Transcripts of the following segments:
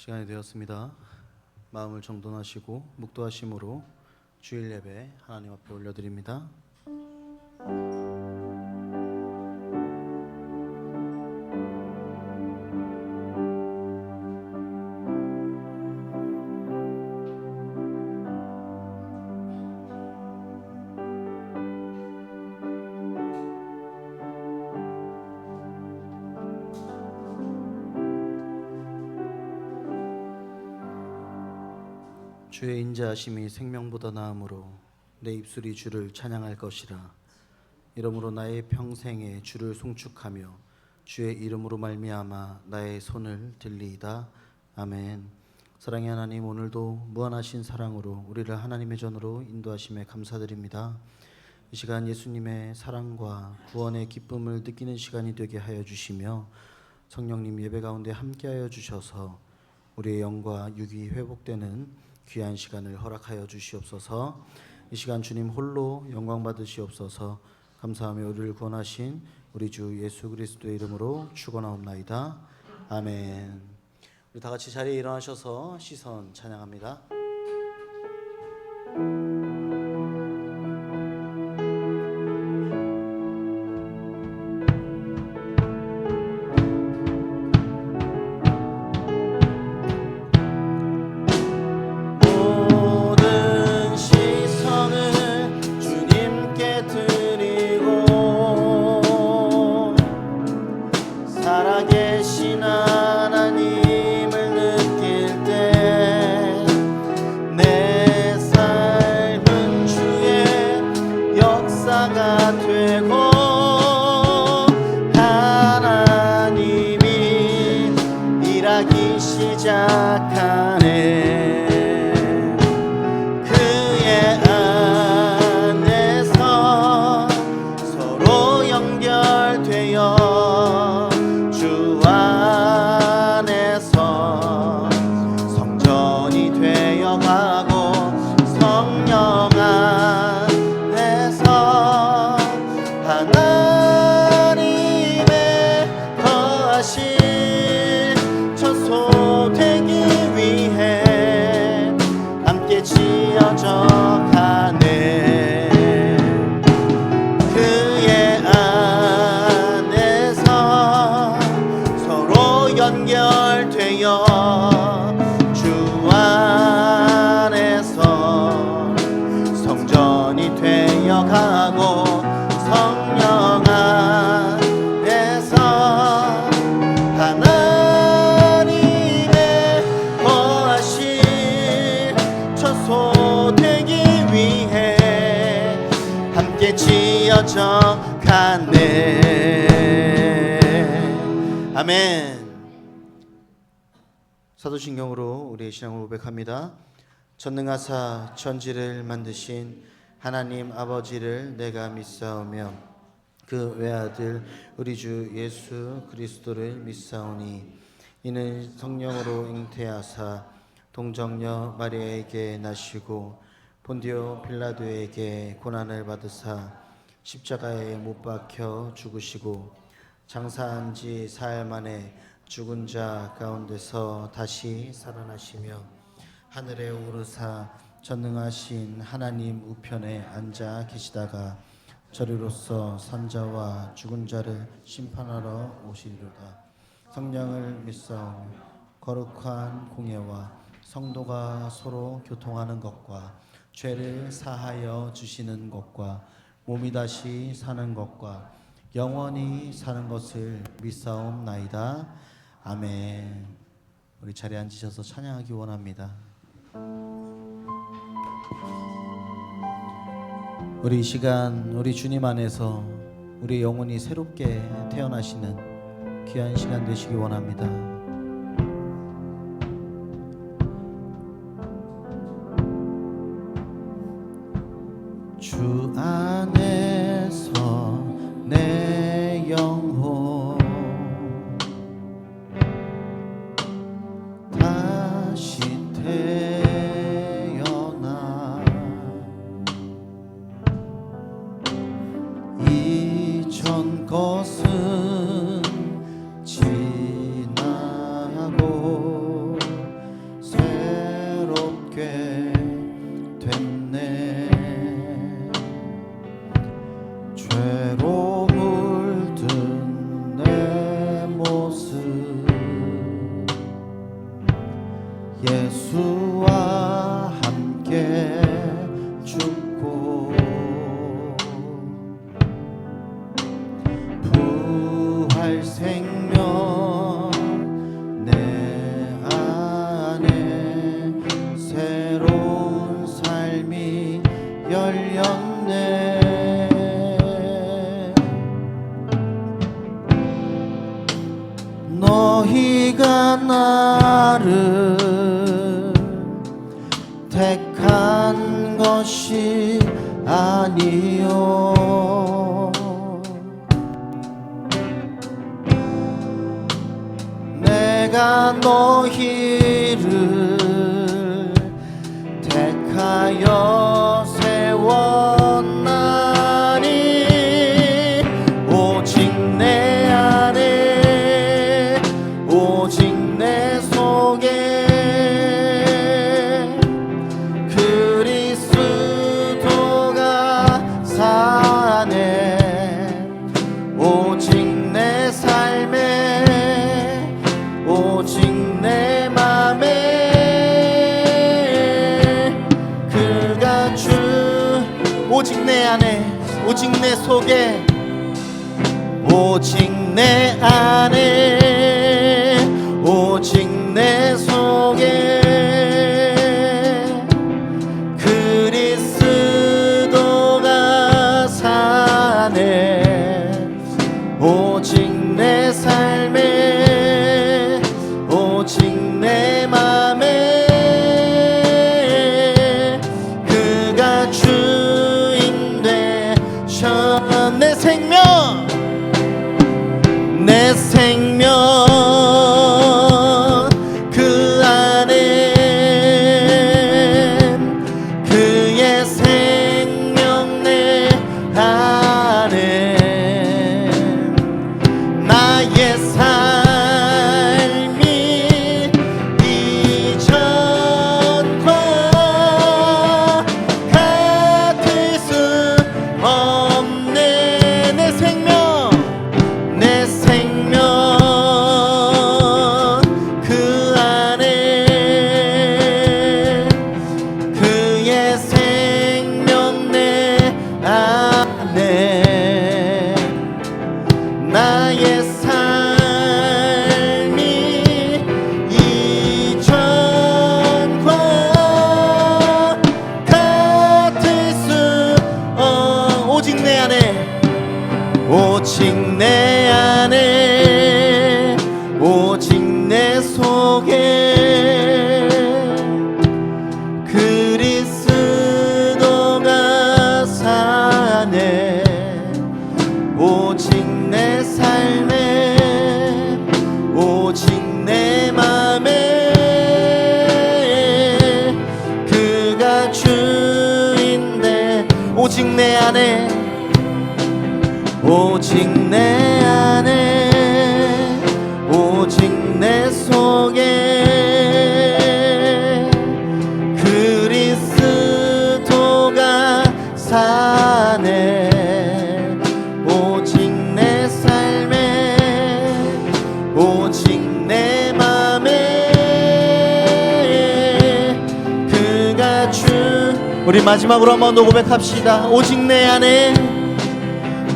시간이 되었습니다. 마음을 정돈하시고 묵도하심으로 주일 예배 하나님 앞에 올려드립니다. 주의 인자하심이 생명보다 나음으로 내 입술이 주를 찬양할 것이라. 이러므로 나의 평생에 주를 송축하며 주의 이름으로 말미암아 나의 손을 들리이다. 아멘. 사랑의 하나님, 오늘도 무한하신 사랑으로 우리를 하나님의 전으로 인도하심에 감사드립니다. 이 시간 예수님의 사랑과 구원의 기쁨을 느끼는 시간이 되게 하여 주시며 성령님 예배 가운데 함께하여 주셔서 우리의 영과 육이 회복되는 귀한 시간을 허락하여 주시옵소서. 이 시간 주님 홀로 영광 받으시옵소서. 감사하며 우리를 구원하신 우리 주 예수 그리스도의 이름으로 축원하옵나이다. 아멘. 우리 다 같이 자리에 일어나셔서 시선 찬양합니다. 살아계신 하나님을 느낄 때 내 삶은 주의 역사가 되고 하나님이 일하기 시작하네. 그의 안에서 서로 연결되어 성전이 되어가고 성령 안에서 하나님의 거하실 처소 되기 위해 함께 지어져 가네. 그의 안에서 서로 연결되어 주 안에서 성전이 되어가고 성령 안에서 하나님의 거하실 처소 되기 위해 함께 지어져 가네. 아멘. 사도신경으로 우리의 신앙을 고백합니다. 전능하사 천지를 만드신 하나님 아버지를 내가 믿사오며 그 외아들 우리 주 예수 그리스도를 믿사오니 이는 성령으로 잉태하사 동정녀 마리아에게 나시고 본디오 빌라도에게 고난을 받으사 십자가에 못 박혀 죽으시고 장사한 지 사흘 만에 죽은 자 가운데서 다시 살아나시며 하늘에 오르사 전능하신 하나님 우편에 앉아 계시다가 저리로서 산자와 죽은 자를 심판하러 오시리로다. 성령을 믿사오며 거룩한 공예와 성도가 서로 교통하는 것과 죄를 사하여 주시는 것과 몸이 다시 사는 것과 영원히 사는 것을 믿사옵나이다. 아멘. 우리 자리에 앉으셔서 찬양하기 원합니다. 우리 이 시간 우리 주님 안에서 우리 영혼이 새롭게 태어나시는 귀한 시간 되시기 원합니다. 주 안에서 내 영혼 다시 태어나 이전 것은 지나 예수와 함께 죽고 부활 생명 내 안에 새로운 삶이 열렸네. 너희가 나를 택한 것이 아니요 내가 너희를 택하여 세웠나니 오직 내 안에 오직 내 속에 그리스도가 사네. 오직 내 삶에 오직 내 맘에 그가 주 오직 내 안에 오직 내 속에 오직 내 안에 오직 내 속에 그리스도가 사네. 오직 내 삶에 오직 내 맘에 그가 주인 되셔. 내 생명 내 생명 그 안에 그의 생명 내 안에 나의 삶이 이전과 같을 수 없네. 내 생명 내 생명 그 안에 그의 생명 내 안에 나의 삶이 이전과 같을 수 오직 내 안에 오직 내 안에 오직 내 속에 그리스도가 사네. 오직 내 삶에 오직 내 맘에 그가 주인데 오직 내 안에 오직 내 안에 오직 내 속에 그리스도가 사네. 오직 내 삶에 오직 내 맘에 그가 주. 우리 마지막으로 한번 더 고백합시다. 오직 내 안에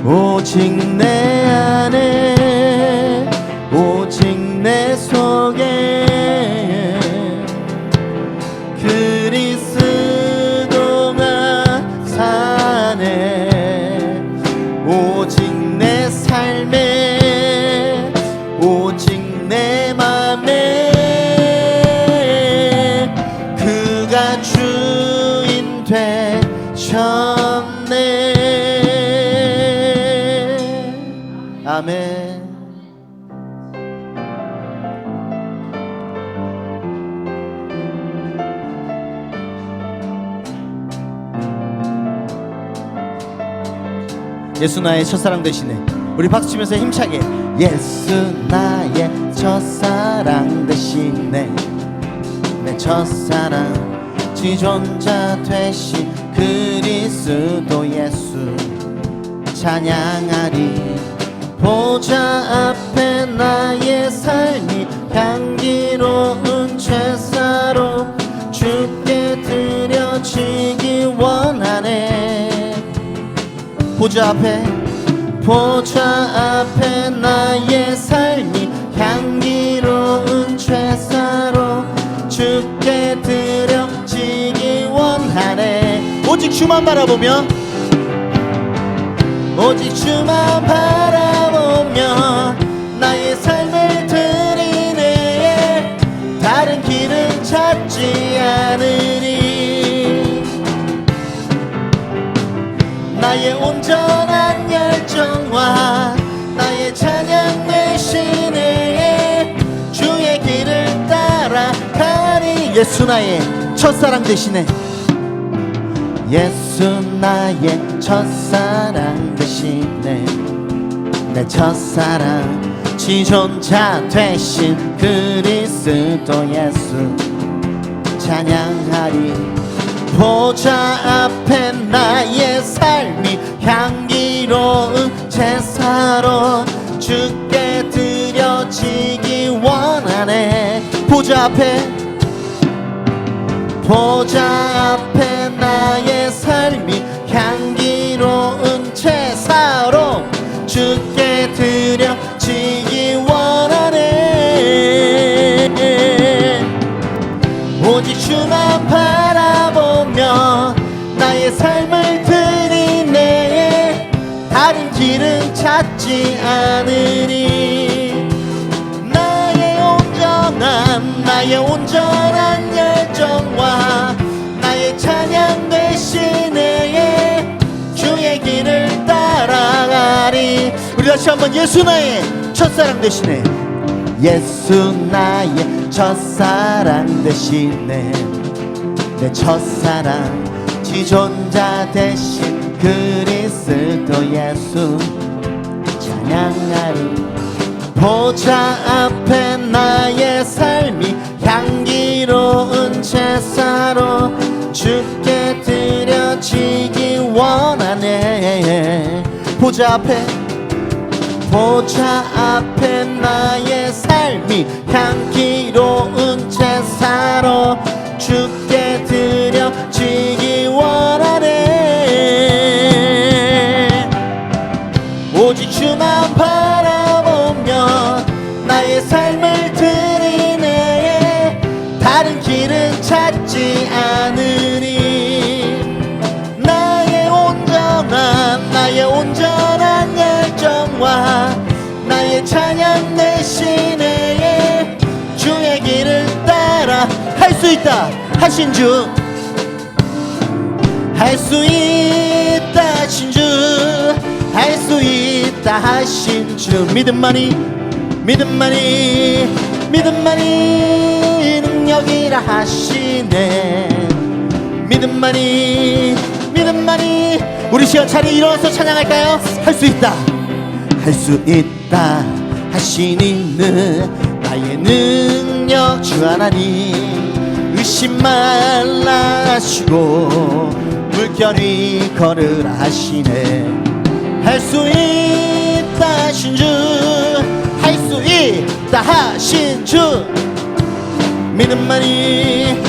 오직 내 안에 오직 내 속에 그리스도가 사네. 오직 내 삶에 오직 내 맘에 그가 주인 되셨네. 아멘. 예수 나의 첫사랑 되시네. 우리 박수 치면서 힘차게 예수 나의 첫사랑 되시네. 내 첫사랑 지존자 되신 그리스도 예수 찬양하리. 보좌 앞에 나의 삶이 향기로운 제사로 보좌 앞에 나의 삶이 향기로운 제사로 주께 드려지기 원하네. 오직 주만 바라보며 나의 삶을 드리네. 다른 길을 찾지 않으리. 나의 온전한 열정과 나의 찬양 대신에 주의 길을 따라가리. 예수 나의 첫사랑 대신에, 예수 나의 첫사랑 대신에 내 첫사랑 지존자 되신 그리스도 예수 찬양하리. 보좌 앞에 나의 삶이 향기로운 제사로 주께 드려지기 원하네. 보좌 앞에 나의 삶이 향기로운 제사로 주께 드려지기 원하네. 오직 주만 바라보며 나의 삶을 드리네. 다른 길은 찾지 않으리. 나의 온전한 열정과 나의 찬양 대신에 주의 길을 따라가리. 우리 다시 한번 예수 나의 첫사랑 대신에, 예수 나의 첫사랑 대신에 내 첫사랑 지존자 되신 그리스도 예수 찬양하리. 보좌 앞에 나의 삶이 향기로운 제사로 주께 드려지기 원하네. 보좌 앞에 나의 삶이 향기로운 제사로 주께 드려지기 원하네. 오직 주만 바라보며 나의 삶을 드리네. 다른 길은 찾지 않으리. 나의 온전한 열정과 나의 찬양 대신에 주의 길을 따라 할 수 있다 하신 주, 할 수 있다 하신 주, 할 수 있다 하신 주. 믿음만이 능력이라 하시네. 믿음만이 우리 시간 자리에 일어나서 찬양할까요? 할 수 있다 하시니 나의 능력 주 하나님. 의심 말라 하시고 물결이 걸으라 하시네. 할 수 있다 하신 주, 할 수 있다 하신 주. 믿음만이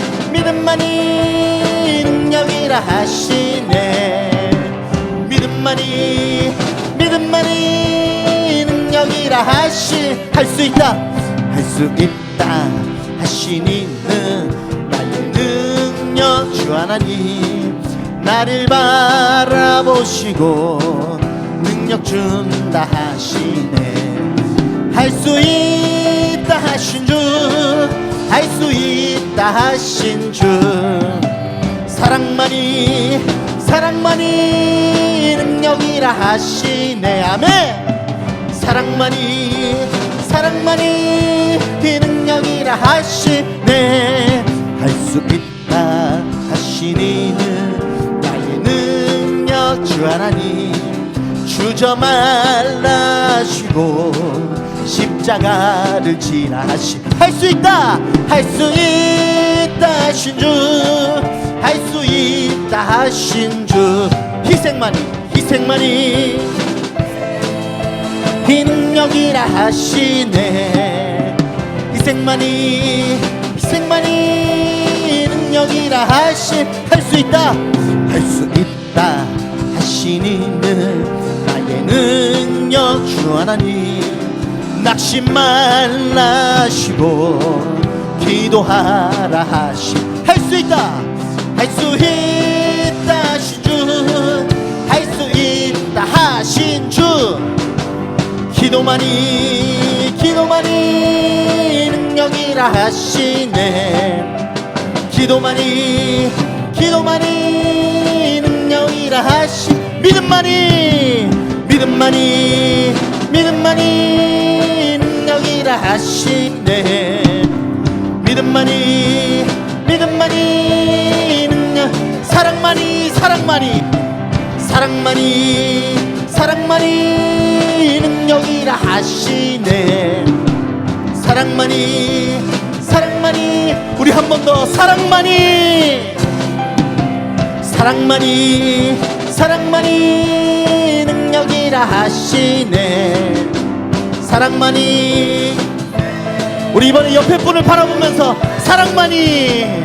능력이라 하시네. 믿음만이 능력이라 하시. 할 수 있다 하시니는 나의 능력 주 하나님. 나를 바라보시고 능력 준다 하시네. 할 수 있다 하신 주, 할 수 있다 하신 주. 사랑만이 능력이라 하시네. 아멘. 사랑만이 능력이라 하시네. 할 수 있다 하시니는 나의 능력 주 하나님. 주저 말라 하시고 십자가를 지라 하시. 할 수 있다 하신 주, 할 수 있다 하신 주. 희생만이 이 능력이라 하시네. 희생만이 능력이라 하시. 할 수 있다 하시니 자신 있는 나의 능력 주 하나님 낙심 말라시고 기도하라 하심 할 수 있다 할 수 있다 하신 주 할 수 있다 하신 주 기도만이 능력이라 하시네 기도만이 능력이라 하시 믿음만이 능력이라 하시네 믿음만이 능력 사랑만이 능력이라 하시네 사랑만이 우리 한 번 더 사랑만이 능력이라 하시네 사랑만이 우리 이번에 옆에 분을 바라보면서 사랑만이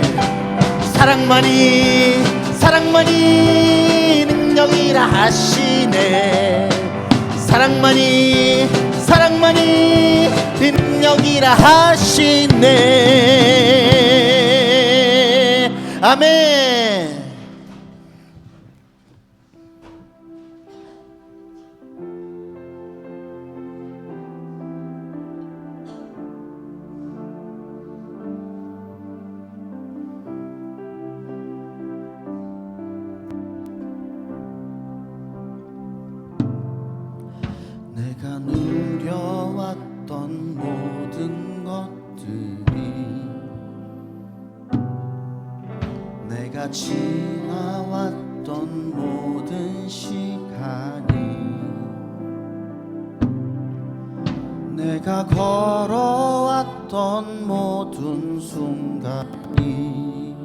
능력이라 하시네 사랑만이 능력이라 하시네 아멘. 내가 누려왔던 모든 것들이 내가 지나왔던 모든 시간이 내가 걸어왔던 모든 순간이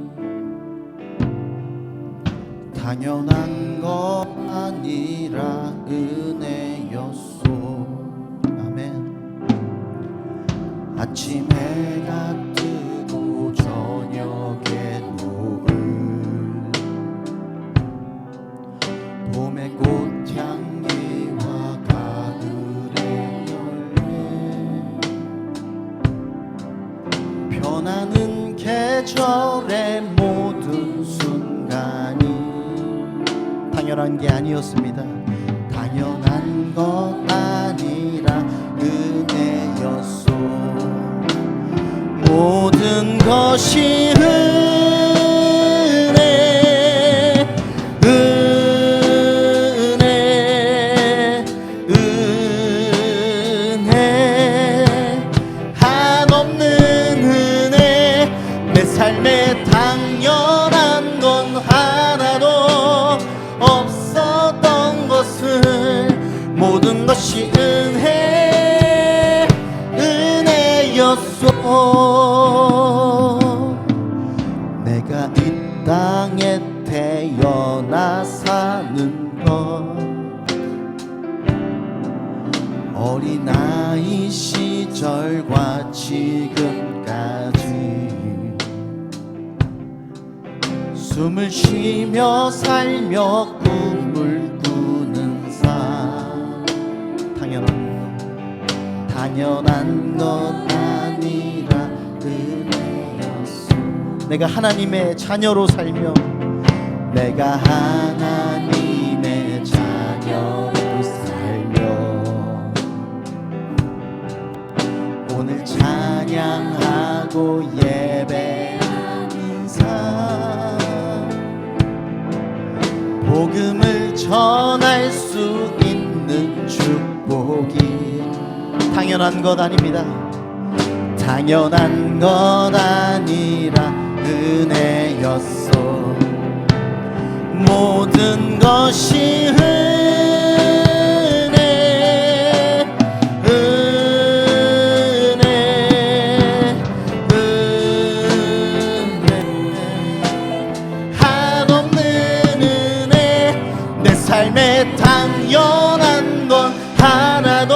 당연한 것 아니라 은혜였소 아멘 아침 해가 뜨고 저녁에 노을 봄의 꽃향기와 가을의 열매 변하는 계절의 모든 순간이 당연한 게 아니었습니다. 당연한 것 아니라 은혜였소 모든 것이 은혜 한없는 은혜 내 삶에 당연한 건 하나도 없었던 것을 모든 것이 은혜였소 내가 이 땅에 태어나 사는 것 어린아이 시절과 지금까지 숨을 쉬며 살며 꿈을 꾸는 삶 당연한 것 아니라 은혜였소 내가 하나님의 자녀로 살며 내가 하나님의 자녀로 살며 오늘 찬양하고 예배하는 삶 복음을 전할 수 있는 축복이 당연한 것 아닙니다. 당연한 것 아니라 은혜였소 모든 것이 삶에 당연한 건 하나도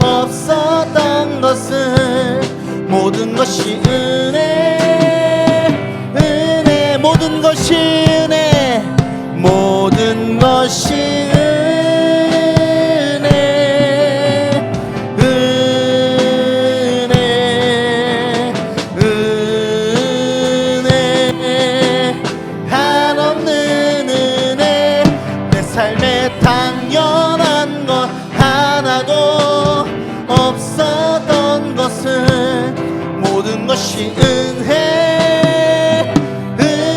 없었던 것을 모든 것이 은혜 모든 것이 은혜 모든 것이 것이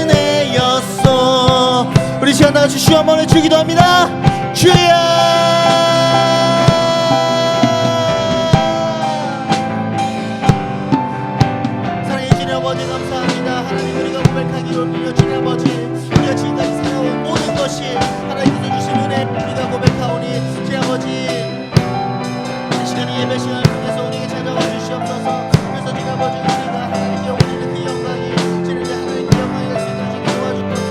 은혜였소. 우리 시간 다같이 주여 한번 외치기도 합니다. 주여. 사랑의 주님 아버지 감사합니다. 하나님 우리가 고백하기로 빌려 주님 아버지 우리가 지금까지 살아온 모든 것이 하나님께서 주신 은혜 우리가 고백하오니 주님 아버지 이 시간이 예배 시간을 통해서 우리에게 찾아와 주시옵소서. 그래서 주님 아버지 우리가 하나님께 올리는 그 영광이 주님께 하나님께 영광이 될 수 있도록 주님 도와주옵소서.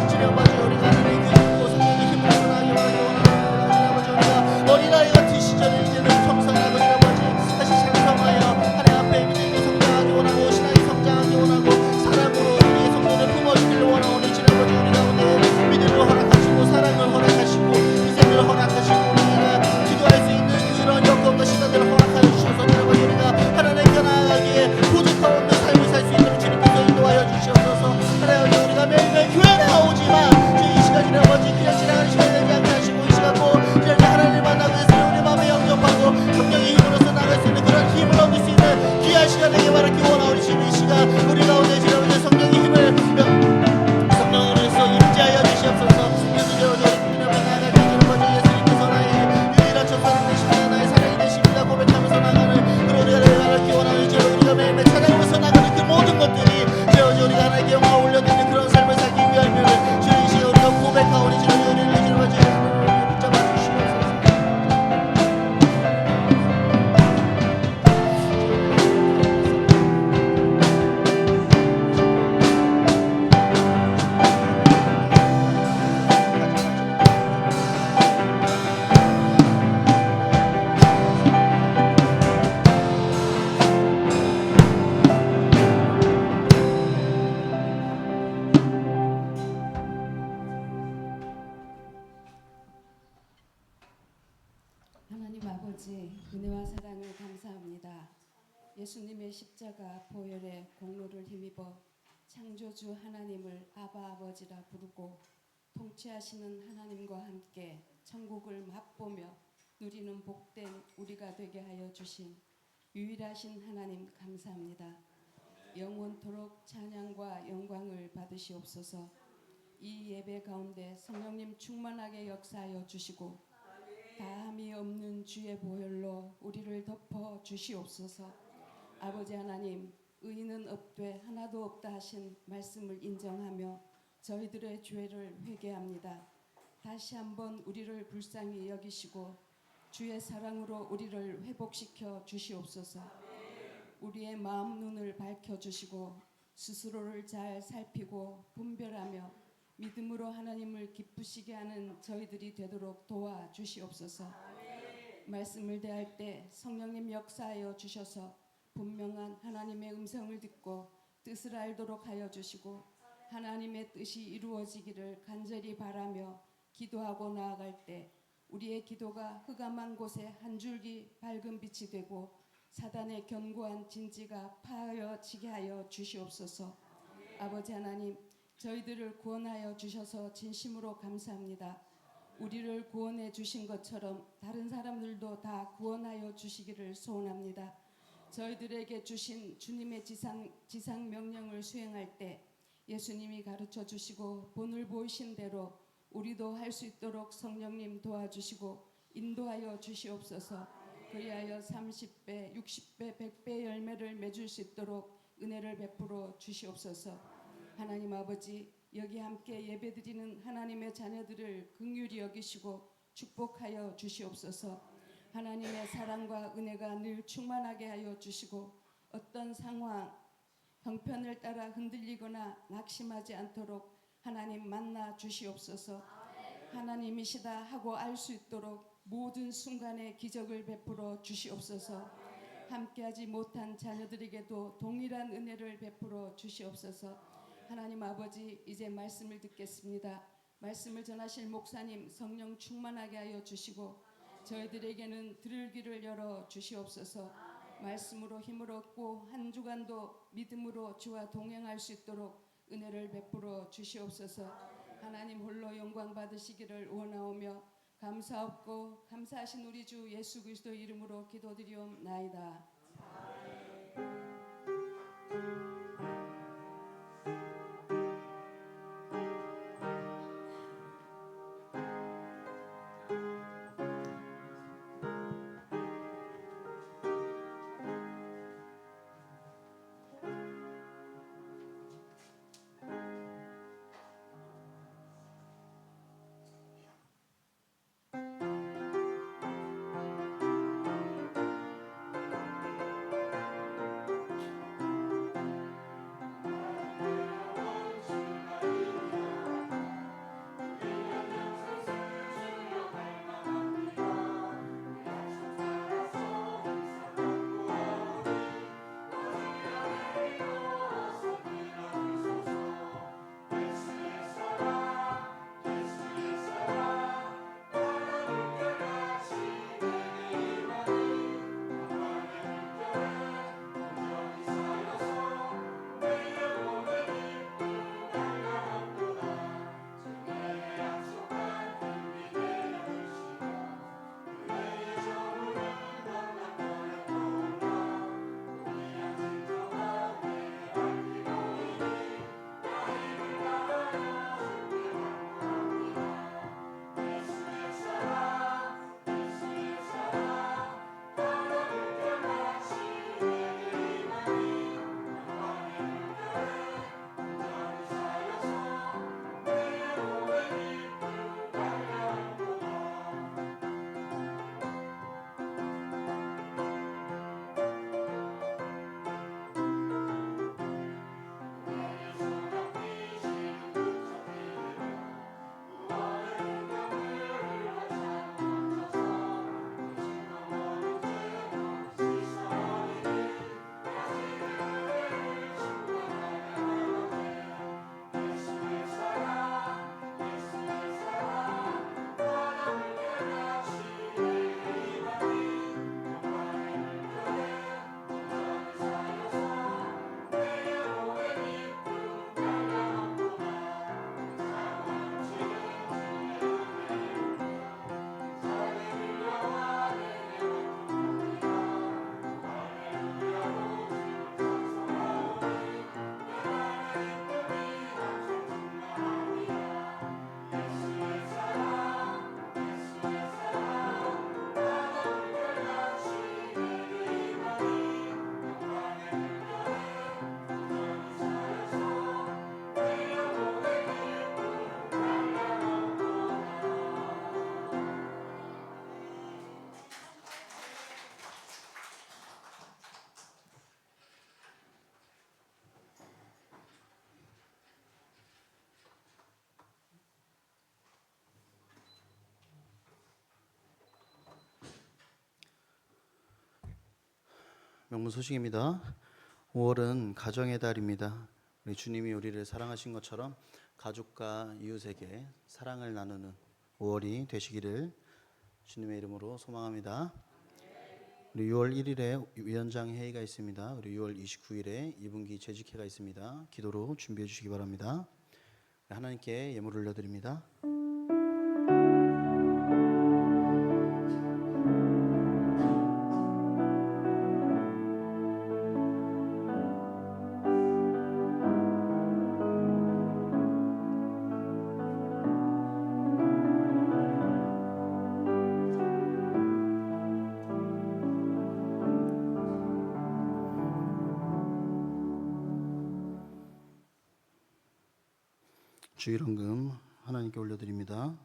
주님 아버지 우리가 하나님의 그 믿고 성령의 힘을 전하기 원하기 원합니다. 주님 아버지 우리가 어린아이 같은 시절을 이제는 청산하고 주님 아버지 다시 창성하여 하나님 앞에 믿음이 성장하기 원하고 신앙이 성장하기 원하고 사랑으로 우리의 성도를 품어주기를 원하오니 주님 아버지 우리 가운데 믿음을 허락하시고 사랑을 허락하시고 희생을 허락하시고 우리가 기도할 수 있는 그런 여건과 시간들을 허락하여 주셔서 주님 아버지 우리가 하나님께 나아가기에 부족함 없는 삶을 살 수 있도록 주님께서 인도하여 주시옵소서. 하나님 우리가 매일매일 교회 나오지만 이 시간이나 아버지 그냥 지나가는 시간이 되지 않게 하시고 이 시간 꼭 이렇게 하나님을 만나기 위해서 우리 마음에 영접하고 성령의 힘으로서 나갈 수 있는 그런 힘을 얻을 수 있는 귀한 시간 되게 바라기 원하오니 지금 이 시간 우리 가운데 지금 성령의 힘을 성령으로서 임재하여 주시옵소서. 그래서 우리 주님 앞에 나아갈 때 주님 아버지 예수님께서 나의 유일한 첫사랑 되십니다. 나의 사랑이 되십니다 고백하면서 나가는 그런 우리가 되게 원하오니 지금 우리가 매일매일 찾아가면서 나가는 그 모든 것들이 지금 우리가 하나님께 영광 올려드리는 그런 삶을 살기 위함을 주님 이 시간 우리가 고백하오니 지금 우리를 주님 아버지 붙잡아 주시옵소서. 하나님 아버지 은혜와 사랑을 감사합니다. 예수님의 십자가 보혈의 공로를 힘입어 창조주 하나님을 아바 아버지라 부르고 통치하시는 하나님과 함께 천국을 맛보며 누리는 복된 우리가 되게 하여 주신 유일하신 하나님 감사합니다. 영원토록 찬양과 영광을 받으시옵소서. 이 예배 가운데 성령님 충만하게 역사하여 주시고 다함이 없는 주의 보혈로 우리를 덮어 주시옵소서. 아버지 하나님 의인은 없되 하나도 없다 하신 말씀을 인정하며 저희들의 죄를 회개합니다. 다시 한번 우리를 불쌍히 여기시고 주의 사랑으로 우리를 회복시켜 주시옵소서. 우리의 마음 눈을 밝혀주시고 스스로를 잘 살피고 분별하며 믿음으로 하나님을 기쁘시게 하는 저희들이 되도록 도와주시옵소서. 말씀을 대할 때 성령님 역사하여 주셔서 분명한 하나님의 음성을 듣고 뜻을 알도록 하여 주시고 하나님의 뜻이 이루어지기를 간절히 바라며 기도하고 나아갈 때 우리의 기도가 흑암한 곳에 한 줄기 밝은 빛이 되고 사단의 견고한 진지가 파여지게 하여 주시옵소서. 아버지 하나님 저희들을 구원하여 주셔서 진심으로 감사합니다. 우리를 구원해 주신 것처럼 다른 사람들도 다 구원하여 주시기를 소원합니다. 저희들에게 주신 주님의 지상 명령을 수행할 때 예수님이 가르쳐 주시고 본을 보이신 대로 우리도 할 수 있도록 성령님 도와주시고 인도하여 주시옵소서. 그리하여 30배, 60배, 100배 열매를 맺을 수 있도록 은혜를 베풀어 주시옵소서. 하나님 아버지 여기 함께 예배드리는 하나님의 자녀들을 긍휼히 여기시고 축복하여 주시옵소서. 하나님의 사랑과 은혜가 늘 충만하게 하여 주시고 어떤 상황, 형편을 따라 흔들리거나 낙심하지 않도록 하나님 만나 주시옵소서. 하나님이시다 하고 알 수 있도록 모든 순간에 기적을 베풀어 주시옵소서. 함께하지 못한 자녀들에게도 동일한 은혜를 베풀어 주시옵소서. 하나님 아버지 이제 말씀을 듣겠습니다. 말씀을 전하실 목사님 성령 충만하게 하여 주시고 저희들에게는 들을 귀를 열어 주시옵소서. 말씀으로 힘을 얻고 한 주간도 믿음으로 주와 동행할 수 있도록 은혜를 베풀어 주시옵소서. 하나님 홀로 영광 받으시기를 원하오며 감사없고 감사하신 우리 주 예수 그리스도 이름으로 기도드리옵나이다. 명문 소식입니다. 5월은 가정의 달입니다. 우리 주님이 우리를 사랑하신 것처럼 가족과 이웃에게 사랑을 나누는 5월이 되시기를 주님의 이름으로 소망합니다. 우리 6월 1일에 위원장 회의가 있습니다. 우리 6월 29일에 2분기 재직회가 있습니다. 기도로 준비해 주시기 바랍니다. 하나님께 예물을 올려드립니다. 주일헌금 하나님께 올려드립니다.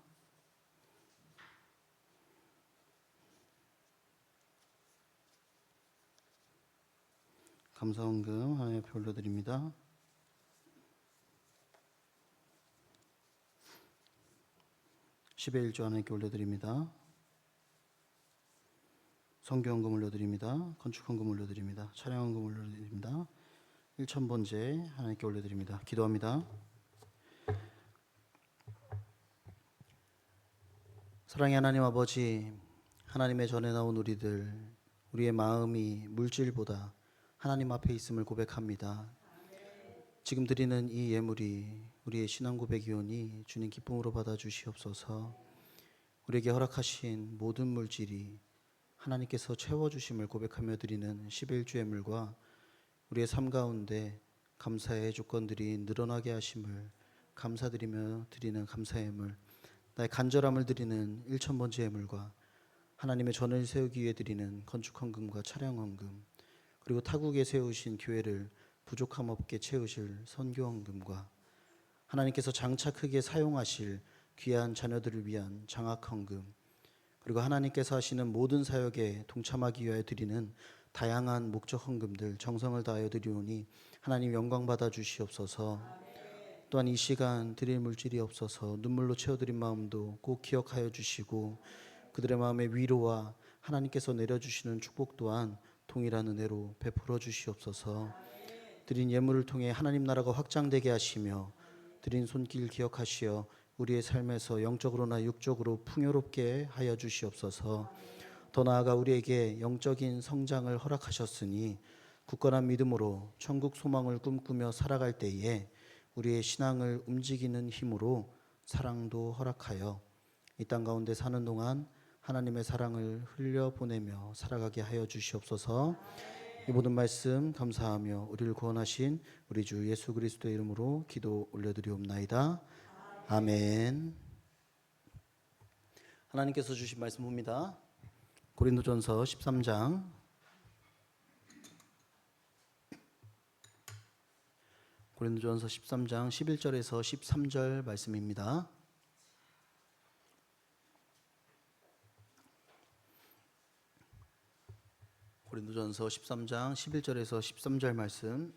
감사헌금 하나님 앞에 올려드립니다. 십의1조 하나님께 올려드립니다. 성교헌금 올려드립니다. 건축헌금 올려드립니다. 차량헌금 올려드립니다. 1,000번제 하나님께 올려드립니다. 기도합니다. 사랑의 하나님 아버지, 하나님의 전에 나온 우리의 마음이 물질보다 하나님 앞에 있음을 고백합니다. 지금 드리는 이 예물이 우리의 신앙 고백이오니 주님 기쁨으로 받아주시옵소서. 우리에게 허락하신 모든 물질이 하나님께서 채워주심을 고백하며 드리는 11주 예물과 우리의 삶 가운데 감사의 조건들이 늘어나게 하심을 감사드리며 드리는 감사의 예물, 나의 간절함을 드리는 1,000번째 예물과 하나님의 전을 세우기 위해 드리는 건축헌금과 차량헌금, 그리고 타국에 세우신 교회를 부족함 없게 채우실 선교헌금과 하나님께서 장차 크게 사용하실 귀한 자녀들을 위한 장학헌금, 그리고 하나님께서 하시는 모든 사역에 동참하기 위하여 드리는 다양한 목적 헌금들 정성을 다하여 드리오니 하나님 영광 받아 주시옵소서. 또한 이 시간 드릴 물질이 없어서 눈물로 채워드린 마음도 꼭 기억하여 주시고 그들의 마음에 위로와 하나님께서 내려주시는 축복 또한 동일한 은혜로 베풀어 주시옵소서. 드린 예물을 통해 하나님 나라가 확장되게 하시며 드린 손길 기억하시어 우리의 삶에서 영적으로나 육적으로 풍요롭게 하여 주시옵소서. 더 나아가 우리에게 영적인 성장을 허락하셨으니 굳건한 믿음으로 천국 소망을 꿈꾸며 살아갈 때에 우리의 신앙을 움직이는 힘으로 사랑도 허락하여 이 땅 가운데 사는 동안 하나님의 사랑을 흘려보내며 살아가게 하여 주시옵소서. 이 모든 말씀 감사하며 우리를 구원하신 우리 주 예수 그리스도의 이름으로 기도 올려드리옵나이다. 아멘. 하나님께서 주신 말씀 봅니다. 고린도전서 13장 고린도전서 13장 11절에서 13절 말씀입니다. 고린도전서 13장 11절에서 13절 말씀,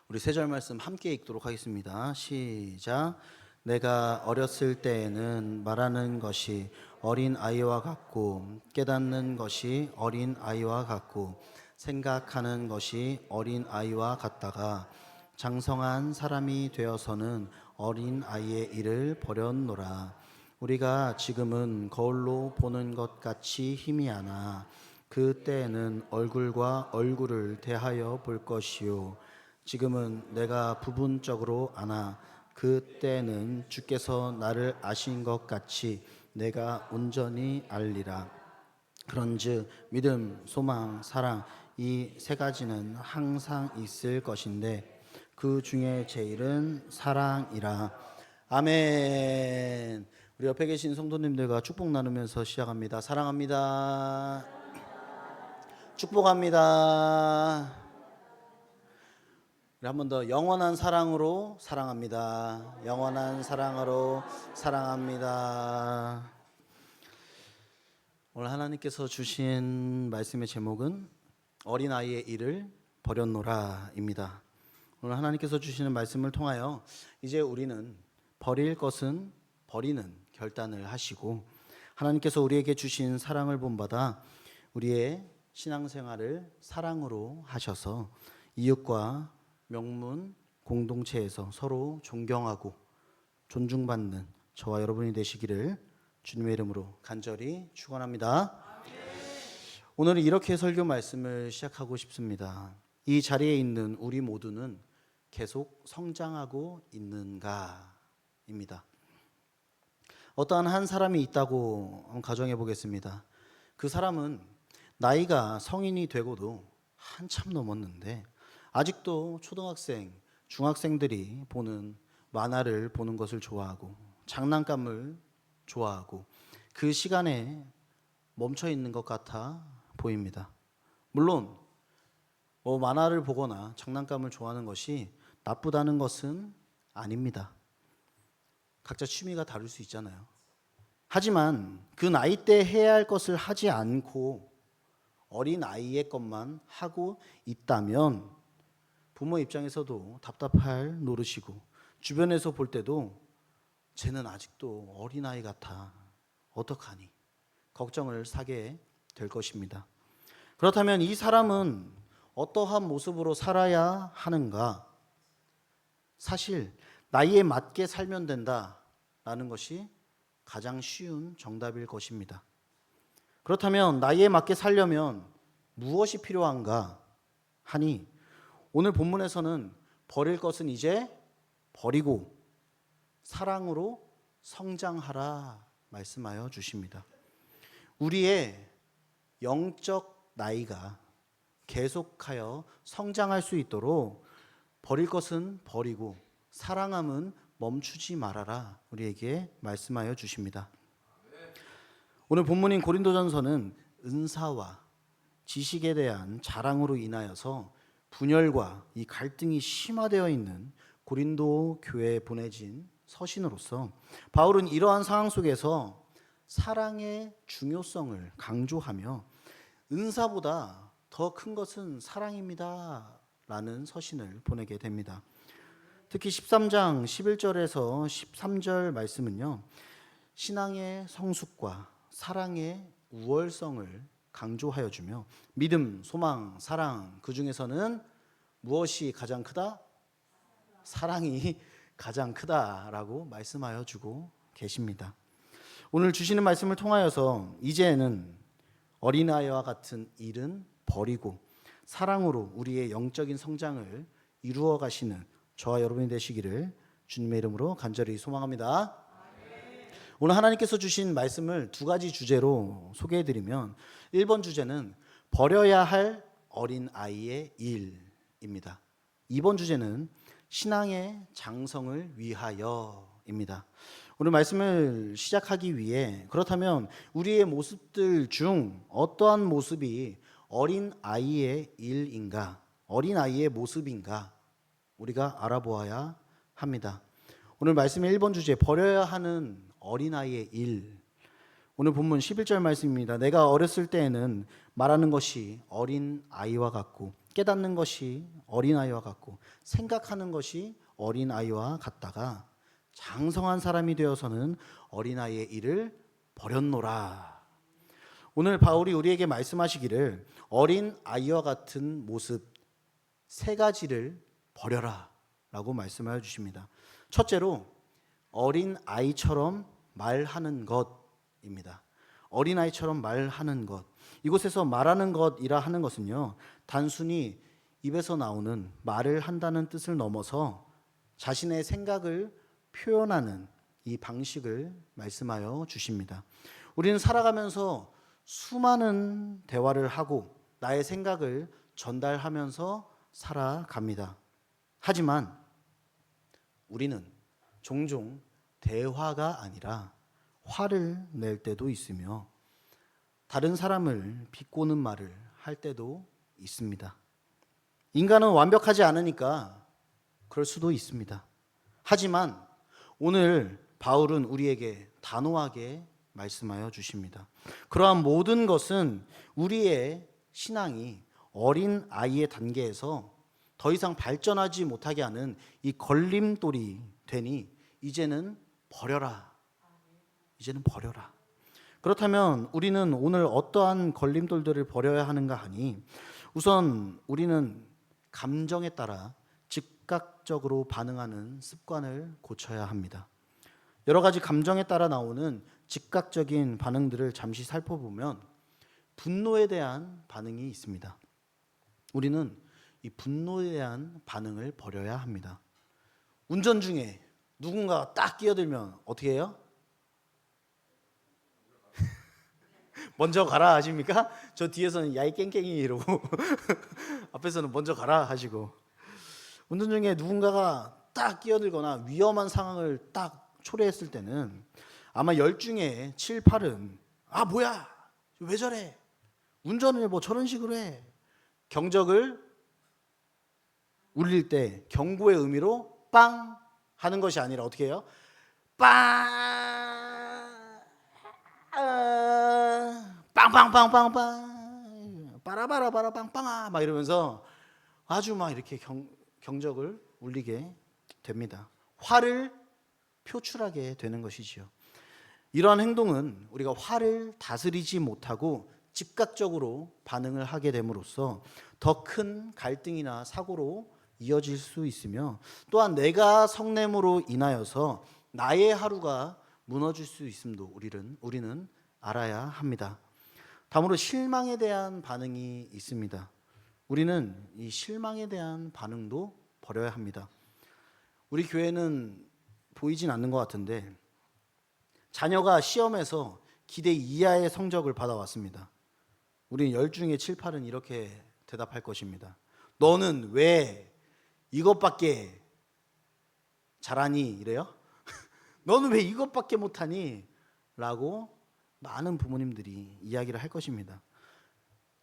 우리 세 절 말씀 함께 읽도록 하겠습니다. 시작. 내가 어렸을 때에는 말하는 것이 어린 아이와 같고 깨닫는 것이 어린 아이와 같고 생각하는 것이 어린 아이와 같다가 장성한 사람이 되어서는 어린 아이의 일을 버렸노라. 우리가 지금은 거울로 보는 것 같이 희미하나 그때에는 얼굴과 얼굴을 대하여 볼 것이요 지금은 내가 부분적으로 아나 그때는 주께서 나를 아신 것 같이 내가 온전히 알리라. 그런즉 믿음, 소망, 사랑 이 세 가지는 항상 있을 것인데 그 중에 제일은 사랑이라. 아멘. 우리 옆에 계신 성도님들과 축복 나누면서 시작합니다. 사랑합니다. 축복합니다. 한 번 더 영원한 사랑으로 사랑합니다. 영원한 사랑으로 사랑합니다. 오늘 하나님께서 주신 말씀의 제목은 어린아이의 일을 버렸노라입니다. 오늘 하나님께서 주시는 말씀을 통하여 이제 우리는 버릴 것은 버리는 결단을 하시고 하나님께서 우리에게 주신 사랑을 본받아 우리의 신앙생활을 사랑으로 하셔서 이웃과 명문 공동체에서 서로 존경하고 존중받는 저와 여러분이 되시기를 주님의 이름으로 간절히 축원합니다. 오늘은 이렇게 설교 말씀을 시작하고 싶습니다. 이 자리에 있는 우리 모두는 계속 성장하고 있는가입니다. 어떠한 한 사람이 있다고 가정해 보겠습니다. 그 사람은 나이가 성인이 되고도 한참 넘었는데 아직도 초등학생, 중학생들이 보는 만화를 보는 것을 좋아하고 장난감을 좋아하고 그 시간에 멈춰 있는 것 같아 보입니다. 물론 만화를 보거나 장난감을 좋아하는 것이 나쁘다는 것은 아닙니다. 각자 취미가 다를 수 있잖아요. 하지만 그 나이 때 해야 할 것을 하지 않고 어린 아이의 것만 하고 있다면 부모 입장에서도 답답할 노릇이고 주변에서 볼 때도 쟤는 아직도 어린아이 같아. 어떡하니? 걱정을 사게 될 것입니다. 그렇다면 이 사람은 어떠한 모습으로 살아야 하는가? 사실 나이에 맞게 살면 된다라는 것이 가장 쉬운 정답일 것입니다. 그렇다면 나이에 맞게 살려면 무엇이 필요한가 하니 오늘 본문에서는 버릴 것은 이제 버리고 사랑으로 성장하라 말씀하여 주십니다. 우리의 영적 나이가 계속하여 성장할 수 있도록 버릴 것은 버리고 사랑함은 멈추지 말아라 우리에게 말씀하여 주십니다. 오늘 본문인 고린도전서는 은사와 지식에 대한 자랑으로 인하여서 분열과 이 갈등이 심화되어 있는 고린도 교회에 보내진 서신으로서 바울은 이러한 상황 속에서 사랑의 중요성을 강조하며 은사보다 더 큰 것은 사랑입니다 라는 서신을 보내게 됩니다. 특히 13장 11절에서 13절 말씀은요, 신앙의 성숙과 사랑의 우월성을 강조하여 주며 믿음, 소망, 사랑 그 중에서는 무엇이 가장 크다? 사랑이 가장 크다라고 말씀하여 주고 계십니다. 오늘 주시는 말씀을 통하여서 이제는 어린아이와 같은 일은 버리고 사랑으로 우리의 영적인 성장을 이루어 가시는 저와 여러분이 되시기를 주님의 이름으로 간절히 소망합니다. 오늘 하나님께서 주신 말씀을 두 가지 주제로 소개해드리면 1번 주제는 버려야 할 어린아이의 일입니다. 2번 주제는 신앙의 장성을 위하여입니다. 오늘 말씀을 시작하기 위해 그렇다면 우리의 모습들 중 어떠한 모습이 어린아이의 일인가, 어린아이의 모습인가 우리가 알아보아야 합니다. 오늘 말씀의 1번 주제 버려야 하는 어린아이의 일. 오늘 본문 11절 말씀입니다. 내가 어렸을 때에는 말하는 것이 어린아이와 같고 깨닫는 것이 어린아이와 같고 생각하는 것이 어린아이와 같다가 장성한 사람이 되어서는 어린아이의 일을 버렸노라. 오늘 바울이 우리에게 말씀하시기를 어린아이와 같은 모습 세 가지를 버려라 라고 말씀하여 주십니다. 첫째로 어린아이처럼 말하는 것입니다. 어린아이처럼 말하는 것. 이곳에서 말하는 것이라 하는 것은요, 단순히 입에서 나오는 말을 한다는 뜻을 넘어서 자신의 생각을 표현하는 이 방식을 말씀하여 주십니다. 우리는 살아가면서 수많은 대화를 하고 나의 생각을 전달하면서 살아갑니다. 하지만 우리는 종종 대화가 아니라 화를 낼 때도 있으며 다른 사람을 비꼬는 말을 할 때도 있습니다. 인간은 완벽하지 않으니까 그럴 수도 있습니다. 하지만 오늘 바울은 우리에게 단호하게 말씀하여 주십니다. 그러한 모든 것은 우리의 신앙이 어린 아이의 단계에서 더 이상 발전하지 못하게 하는 이 걸림돌이 되니 이제는 버려라. 이제는 버려라. 그렇다면 우리는 오늘 어떠한 걸림돌들을 버려야 하는가 하니, 우선 우리는 감정에 따라 즉각적으로 반응하는 습관을 고쳐야 합니다. 여러 가지 감정에 따라 나오는 즉각적인 반응들을 잠시 살펴보면 분노에 대한 반응이 있습니다. 우리는 이 분노에 대한 반응을 버려야 합니다. 운전 중에 누군가가 딱 끼어들면 어떻게 해요? 먼저 가라 하십니까? 저 뒤에서는 야이 깽깽이 이러고 앞에서는 먼저 가라 하시고, 운전 중에 누군가가 딱 끼어들거나 위험한 상황을 딱 초래했을 때는 아마 10 중에 7, 8은 아 뭐야 왜 저래, 운전을 뭐 저런 식으로 해, 경적을 울릴 때 경고의 의미로 빵 하는 것이 아니라 어떻게 해요? 빵, 빵빵빵빵빵, 빠라바라바라 빵빵아 막 이러면서 아주 막 이렇게 경적을 울리게 됩니다. 화를 표출하게 되는 것이지요. 이러한 행동은 우리가 화를 다스리지 못하고 즉각적으로 반응을 하게 됨으로써 더 큰 갈등이나 사고로 이어질 수 있으며, 또한 내가 성냄으로 인하여서 나의 하루가 무너질 수 있음도 우리는 알아야 합니다. 다음으로 실망에 대한 반응이 있습니다. 우리는 이 실망에 대한 반응도 버려야 합니다. 우리 교회는 보이진 않는 것 같은데 자녀가 시험에서 기대 이하의 성적을 받아왔습니다. 우리는 10 중에 7, 8은 이렇게 대답할 것입니다. 너는 왜 이것밖에 잘하니? 이래요? 너는 왜 이것밖에 못하니? 라고 많은 부모님들이 이야기를 할 것입니다.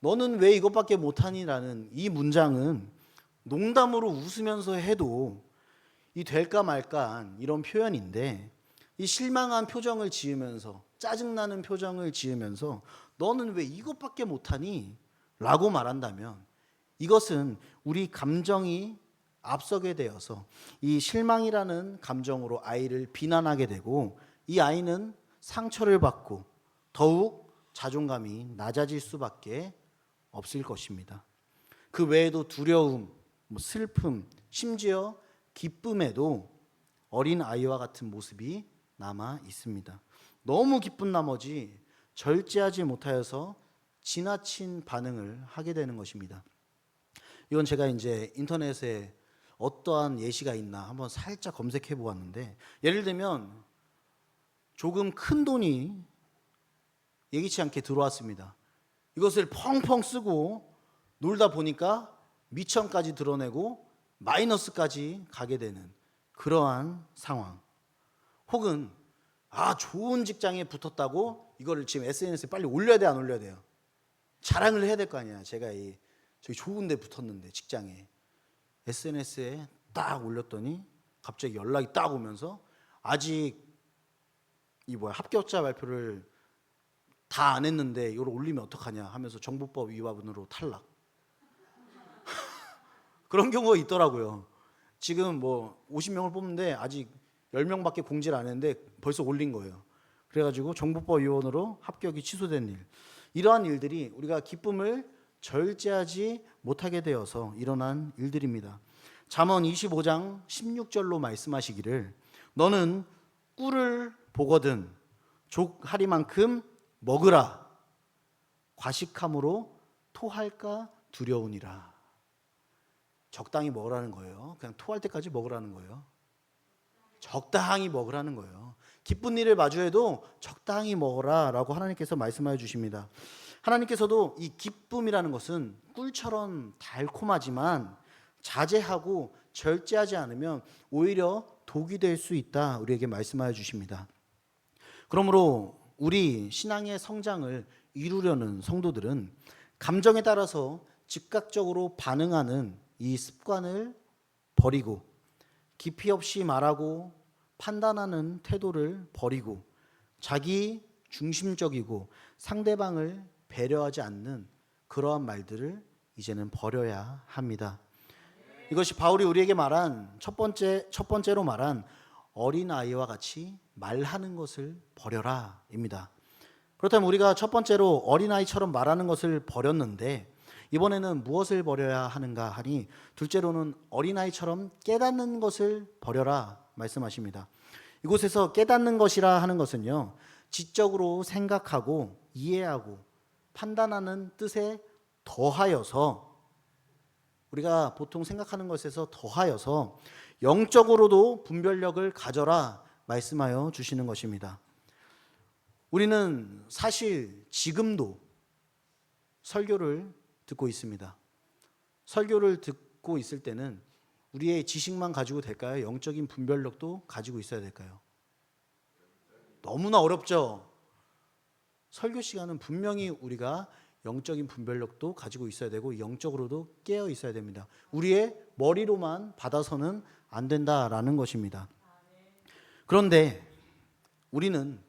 너는 왜 이것밖에 못하니? 라는 이 문장은 농담으로 웃으면서 해도 이 될까 말까 이런 표현인데, 이 실망한 표정을 지으면서 짜증나는 표정을 지으면서 너는 왜 이것밖에 못하니? 라고 말한다면 이것은 우리 감정이 앞서게 되어서 이 실망이라는 감정으로 아이를 비난하게 되고, 이 아이는 상처를 받고 더욱 자존감이 낮아질 수밖에 없을 것입니다. 그 외에도 두려움, 슬픔, 심지어 기쁨에도 어린 아이와 같은 모습이 남아 있습니다. 너무 기쁜 나머지 절제하지 못하여서 지나친 반응을 하게 되는 것입니다. 이건 제가 이제 인터넷에 어떠한 예시가 있나 한번 살짝 검색해 보았는데, 예를 들면 조금 큰 돈이 예기치 않게 들어왔습니다. 이것을 펑펑 쓰고 놀다 보니까 미천까지 드러내고 마이너스까지 가게 되는 그러한 상황. 혹은 좋은 직장에 붙었다고 이거를 지금 SNS에 빨리 올려야 돼, 안 올려야 돼요? 자랑을 해야 될 거 아니야. 제가 저기 좋은 데 붙었는데 직장에. SNS에 딱 올렸더니 갑자기 연락이 딱 오면서 아직 합격자 발표를 다 안 했는데 이걸 올리면 어떡하냐 하면서 정보법 위반으로 탈락. 그런 경우가 있더라고요. 지금 50명을 뽑는데 아직 10명밖에 공지를 안 했는데 벌써 올린 거예요. 그래가지고 정보법 위반으로 합격이 취소된 일. 이러한 일들이 우리가 기쁨을 절제하지 못하게 되어서 일어난 일들입니다. 잠언 25장 16절로 말씀하시기를 너는 꿀을 보거든 족하리만큼 먹으라. 과식함으로 토할까 두려우니라. 적당히 먹으라는 거예요. 그냥 토할 때까지 먹으라는 거예요. 적당히 먹으라는 거예요. 기쁜 일을 마주해도 적당히 먹어라 라고 하나님께서 말씀하여 주십니다. 하나님께서도 이 기쁨이라는 것은 꿀처럼 달콤하지만 자제하고 절제하지 않으면 오히려 독이 될 수 있다 우리에게 말씀하여 주십니다. 그러므로 우리 신앙의 성장을 이루려는 성도들은 감정에 따라서 즉각적으로 반응하는 이 습관을 버리고 깊이 없이 말하고 판단하는 태도를 버리고 자기 중심적이고 상대방을 배려하지 않는 그러한 말들을 이제는 버려야 합니다. 이것이 바울이 우리에게 말한 첫 번째로 말한 어린아이와 같이 말하는 것을 버려라입니다. 그렇다면 우리가 첫 번째로 어린아이처럼 말하는 것을 버렸는데 이번에는 무엇을 버려야 하는가 하니 둘째로는 어린아이처럼 깨닫는 것을 버려라 말씀하십니다. 이곳에서 깨닫는 것이라 하는 것은요, 지적으로 생각하고 이해하고 판단하는 뜻에 더하여서, 우리가 보통 생각하는 것에서 더하여서 영적으로도 분별력을 가져라 말씀하여 주시는 것입니다. 우리는 사실 지금도 설교를 듣고 있습니다. 설교를 듣고 있을 때는 우리의 지식만 가지고 될까요? 영적인 분별력도 가지고 있어야 될까요? 너무나 어렵죠. 설교 시간은 분명히 우리가 영적인 분별력도 가지고 있어야 되고 영적으로도 깨어 있어야 됩니다. 우리의 머리로만 받아서는 안 된다라는 것입니다. 그런데 우리는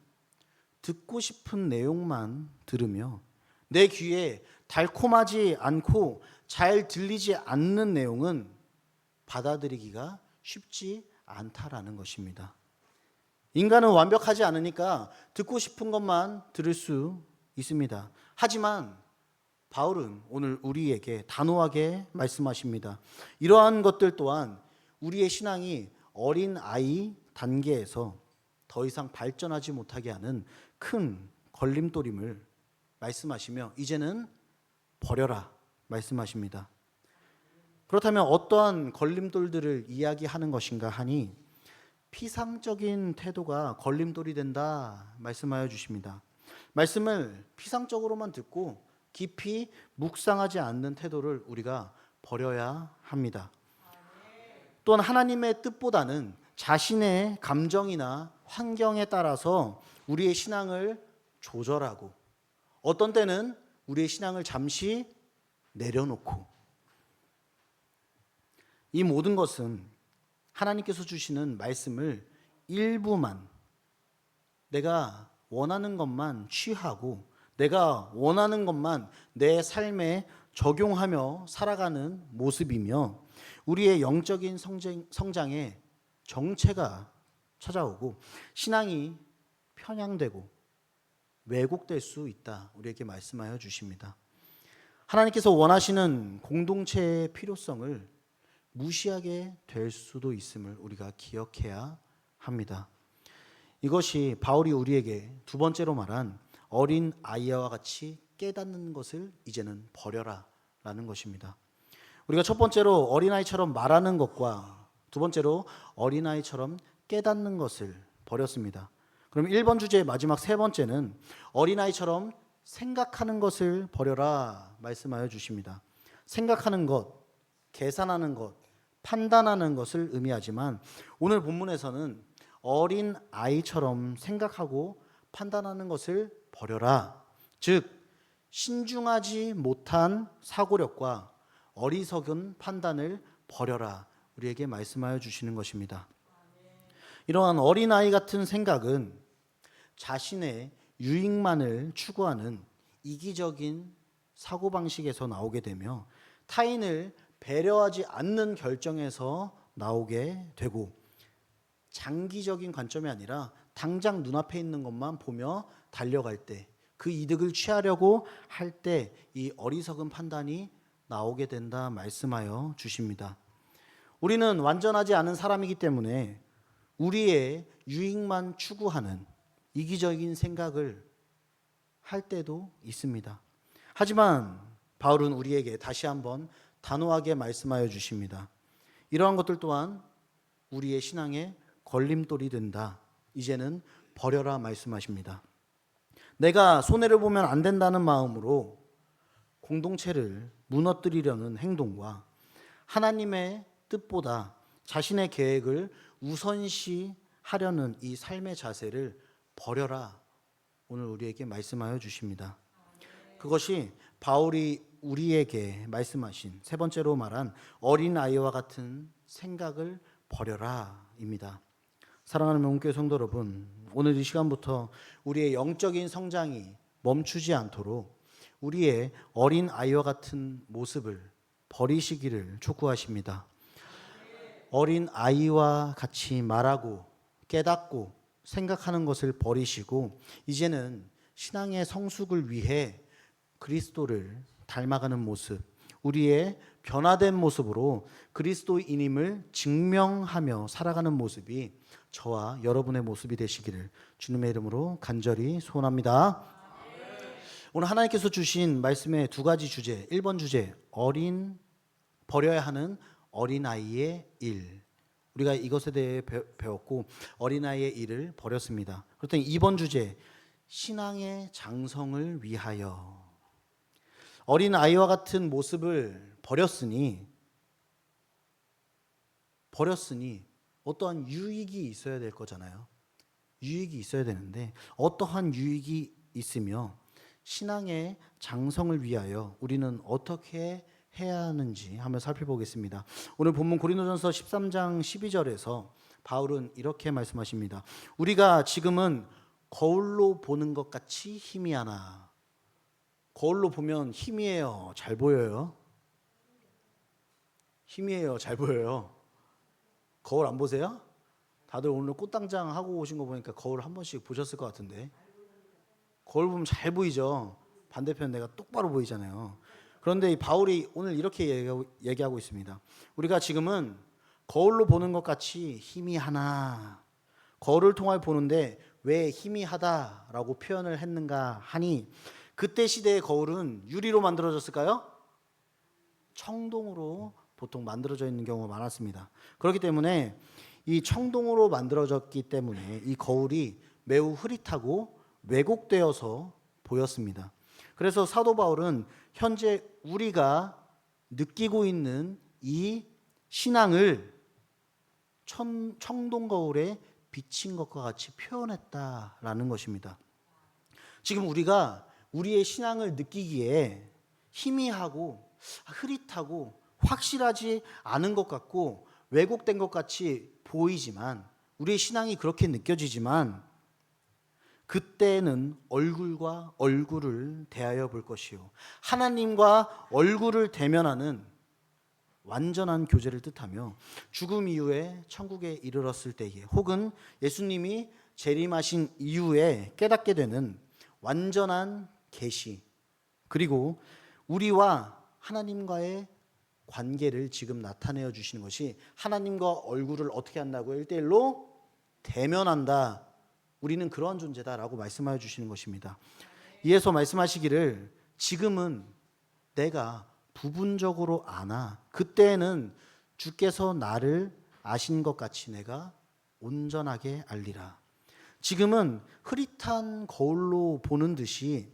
듣고 싶은 내용만 들으며 내 귀에 달콤하지 않고 잘 들리지 않는 내용은 받아들이기가 쉽지 않다라는 것입니다. 인간은 완벽하지 않으니까 듣고 싶은 것만 들을 수 있습니다. 하지만 바울은 오늘 우리에게 단호하게 말씀하십니다. 이러한 것들 또한 우리의 신앙이 어린 아이 단계에서 더 이상 발전하지 못하게 하는 큰 걸림돌임을 말씀하시며 이제는 버려라 말씀하십니다. 그렇다면 어떠한 걸림돌들을 이야기하는 것인가 하니 피상적인 태도가 걸림돌이 된다 말씀하여 주십니다. 말씀을 피상적으로만 듣고 깊이 묵상하지 않는 태도를 우리가 버려야 합니다. 또한 하나님의 뜻보다는 자신의 감정이나 환경에 따라서 우리의 신앙을 조절하고 어떤 때는 우리의 신앙을 잠시 내려놓고 이 모든 것은 하나님께서 주시는 말씀을 일부만 내가 원하는 것만 취하고 내가 원하는 것만 내 삶에 적용하며 살아가는 모습이며 우리의 영적인 성장에 정체가 찾아오고 신앙이 편향되고 왜곡될 수 있다 우리에게 말씀하여 주십니다. 하나님께서 원하시는 공동체의 필요성을 무시하게 될 수도 있음을 우리가 기억해야 합니다. 이것이 바울이 우리에게 두 번째로 말한 어린 아이와 같이 깨닫는 것을 이제는 버려라 라는 것입니다. 우리가 첫 번째로 어린아이처럼 말하는 것과 두 번째로 어린아이처럼 깨닫는 것을 버렸습니다. 그럼 1번 주제의 마지막 세 번째는 어린아이처럼 생각하는 것을 버려라 말씀하여 주십니다. 생각하는 것, 계산하는 것, 판단하는 것을 의미하지만 오늘 본문에서는 어린 아이처럼 생각하고 판단하는 것을 버려라. 즉 신중하지 못한 사고력과 어리석은 판단을 버려라. 우리에게 말씀하여 주시는 것입니다. 이러한 어린아이 같은 생각은 자신의 유익만을 추구하는 이기적인 사고방식에서 나오게 되며 타인을 배려하지 않는 결정에서 나오게 되고 장기적인 관점이 아니라 당장 눈앞에 있는 것만 보며 달려갈 때 그 이득을 취하려고 할 때 이 어리석은 판단이 나오게 된다 말씀하여 주십니다. 우리는 완전하지 않은 사람이기 때문에 우리의 유익만 추구하는 이기적인 생각을 할 때도 있습니다. 하지만 바울은 우리에게 다시 한번 단호하게 말씀하여 주십니다. 이러한 것들 또한 우리의 신앙에 걸림돌이 된다. 이제는 버려라 말씀하십니다. 내가 손해를 보면 안 된다는 마음으로 공동체를 무너뜨리려는 행동과 하나님의 뜻보다 자신의 계획을 우선시하려는 이 삶의 자세를 버려라. 오늘 우리에게 말씀하여 주십니다. 그것이 바울이 우리에게 말씀하신 세 번째로 말한 어린아이와 같은 생각을 버려라입니다. 사랑하는 명문교회 성도 여러분, 오늘 이 시간부터 우리의 영적인 성장이 멈추지 않도록 우리의 어린아이와 같은 모습을 버리시기를 촉구하십니다. 어린아이와 같이 말하고 깨닫고 생각하는 것을 버리시고 이제는 신앙의 성숙을 위해 그리스도를 닮아가는 모습, 우리의 변화된 모습으로 그리스도인임을 증명하며 살아가는 모습이 저와 여러분의 모습이 되시기를 주님의 이름으로 간절히 소원합니다. 오늘 하나님께서 주신 말씀의 두 가지 주제, 1번 주제, 버려야 하는 어린아이의 일. 우리가 이것에 대해 배웠고 어린아이의 일을 버렸습니다. 그렇다면 2번 주제, 신앙의 장성을 위하여. 어린아이와 같은 모습을 버렸으니 어떠한 유익이 있어야 될 거잖아요. 유익이 있어야 되는데 어떠한 유익이 있으며 신앙의 장성을 위하여 우리는 어떻게 해야 하는지 한번 살펴보겠습니다. 오늘 본문 고린도전서 13장 12절에서 바울은 이렇게 말씀하십니다. 우리가 지금은 거울로 보는 것 같이 희미하나. 거울로 보면 희미해요, 잘 보여요? 희미해요, 잘 보여요? 거울 안 보세요? 다들 오늘 꽃당장 하고 오신 거 보니까 거울 한 번씩 보셨을 것 같은데 거울 보면 잘 보이죠? 반대편 내가 똑바로 보이잖아요. 그런데 이 바울이 오늘 이렇게 얘기하고 있습니다. 우리가 지금은 거울로 보는 것 같이 희미하나. 거울을 통해 보는데 왜 희미하다라고 표현을 했는가 하니 그때 시대의 거울은 유리로 만들어졌을까요? 청동으로 보통 만들어져 있는 경우가 많았습니다. 그렇기 때문에 이 청동으로 만들어졌기 때문에 이 거울이 매우 흐릿하고 왜곡되어서 보였습니다. 그래서 사도 바울은 현재 우리가 느끼고 있는 이 신앙을 청동 거울에 비친 것과 같이 표현했다라는 것입니다. 지금 우리가 우리의 신앙을 느끼기에 희미하고 흐릿하고 확실하지 않은 것 같고 왜곡된 것 같이 보이지만 우리의 신앙이 그렇게 느껴지지만 그때는 얼굴과 얼굴을 대하여 볼 것이요 하나님과 얼굴을 대면하는 완전한 교제를 뜻하며 죽음 이후에 천국에 이르렀을 때에 혹은 예수님이 재림하신 이후에 깨닫게 되는 완전한 계시 그리고 우리와 하나님과의 관계를 지금 나타내어 주시는 것이 하나님과 얼굴을 어떻게 한다고요? 1대1로 대면한다. 우리는 그러한 존재다라고 말씀하여 주시는 것입니다. 이에서 말씀하시기를 지금은 내가 부분적으로 아나 그때에는 주께서 나를 아신 것 같이 내가 온전하게 알리라. 지금은 흐릿한 거울로 보는 듯이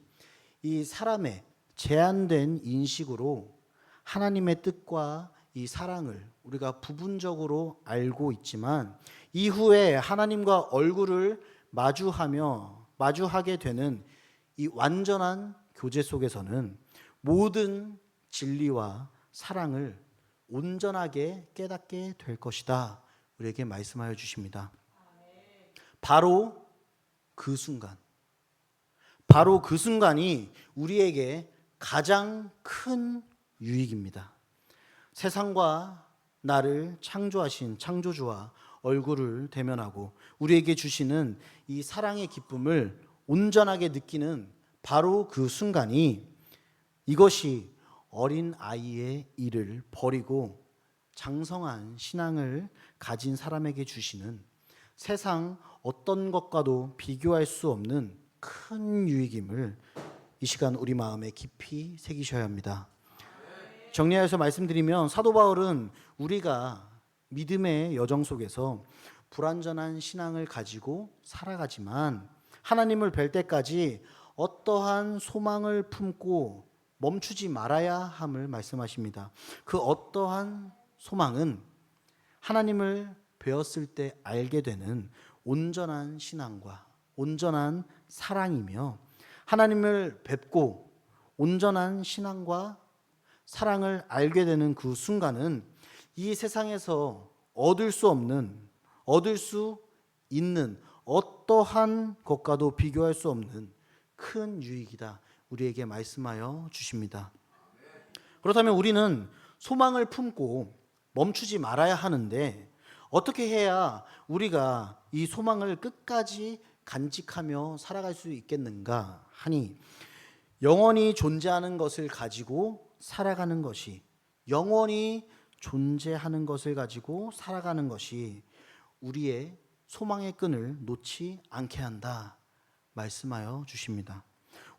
이 사람의 제한된 인식으로 하나님의 뜻과 이 사랑을 우리가 부분적으로 알고 있지만 이후에 하나님과 얼굴을 마주하게 되는 이 완전한 교제 속에서는 모든 진리와 사랑을 온전하게 깨닫게 될 것이다. 우리에게 말씀하여 주십니다. 바로 그 순간이 우리에게 가장 큰 유익입니다. 세상과 나를 창조하신 창조주와 얼굴을 대면하고 우리에게 주시는 이 사랑의 기쁨을 온전하게 느끼는 바로 그 순간이 이것이 어린 아이의 일을 버리고 장성한 신앙을 가진 사람에게 주시는 세상 어떤 것과도 비교할 수 없는 큰 유익임을 이 시간 우리 마음에 깊이 새기셔야 합니다. 정리해서 말씀드리면 사도 바울은 우리가 믿음의 여정 속에서 불완전한 신앙을 가지고 살아가지만 하나님을 뵐 때까지 어떠한 소망을 품고 멈추지 말아야 함을 말씀하십니다. 그 어떠한 소망은 하나님을 배웠을 때 알게 되는 온전한 신앙과 온전한 사랑이며 하나님을 뵙고 온전한 신앙과 사랑을 알게 되는 그 순간은 이 세상에서 얻을 수 있는 어떠한 것과도 비교할 수 없는 큰 유익이다. 우리에게 말씀하여 주십니다. 그렇다면 우리는 소망을 품고 멈추지 말아야 하는데 어떻게 해야 우리가 이 소망을 끝까지 간직하며 살아갈 수 있겠는가 하니 영원히 존재하는 것을 가지고 살아가는 것이 영원히 존재하는 것을 가지고 살아가는 것이 우리의 소망의 끈을 놓지 않게 한다 말씀하여 주십니다.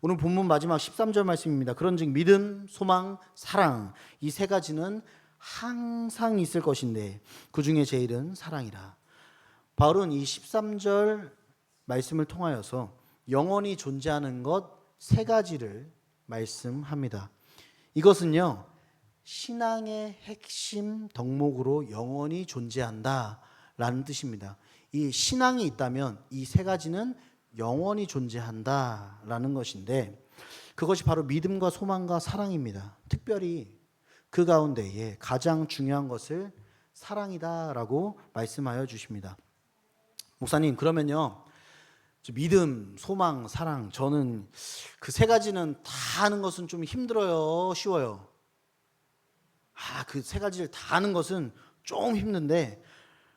오늘 본문 마지막 13절 말씀입니다. 그런즉 믿음, 소망, 사랑 이 세 가지는 항상 있을 것인데 그 중에 제일은 사랑이라. 바울은 이 13절 말씀을 통하여서 영원히 존재하는 것 세 가지를 말씀합니다. 이것은요, 신앙의 핵심 덕목으로 영원히 존재한다 라는 뜻입니다. 이 신앙이 있다면 이 세 가지는 영원히 존재한다 라는 것인데, 그것이 바로 믿음과 소망과 사랑입니다. 특별히 그 가운데에 가장 중요한 것을 사랑이다 라고 말씀하여 주십니다. 목사님, 그러면요, 믿음, 소망, 사랑, 저는 그 세 가지는 다 하는 것은 좀 힘들어요, 쉬워요? 그 세 가지를 다 하는 것은 좀 힘든데,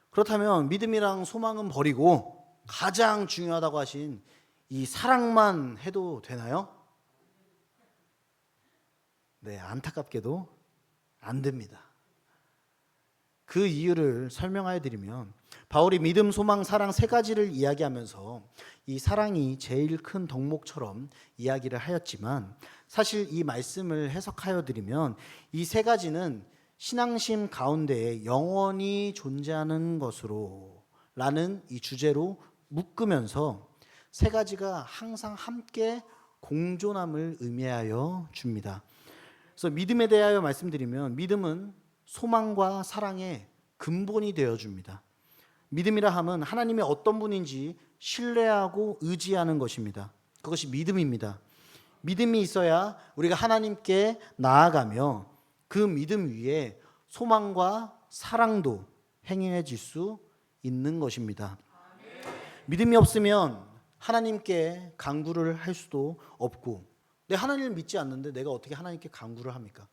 그렇다면 믿음이랑 소망은 버리고 가장 중요하다고 하신 이 사랑만 해도 되나요? 네, 안타깝게도 안 됩니다. 그 이유를 설명하여 드리면, 바울이 믿음, 소망, 사랑 세 가지를 이야기하면서 이 사랑이 제일 큰 덕목처럼 이야기를 하였지만, 사실 이 말씀을 해석하여 드리면 이 세 가지는 신앙심 가운데에 영원히 존재하는 것으로 라는 이 주제로 묶으면서 세 가지가 항상 함께 공존함을 의미하여 줍니다. 그래서 믿음에 대하여 말씀드리면, 믿음은 소망과 사랑의 근본이 되어 줍니다. 믿음이라 함은 하나님이 어떤 분인지 신뢰하고 의지하는 것입니다. 그것이 믿음입니다. 믿음이 있어야 우리가 하나님께 나아가며 그 믿음 위에 소망과 사랑도 행해질 수 있는 것입니다. 믿음이 없으면 하나님께 간구를 할 수도 없고, 내 하나님을 믿지 않는데 내가 어떻게 하나님께 간구를 합니까?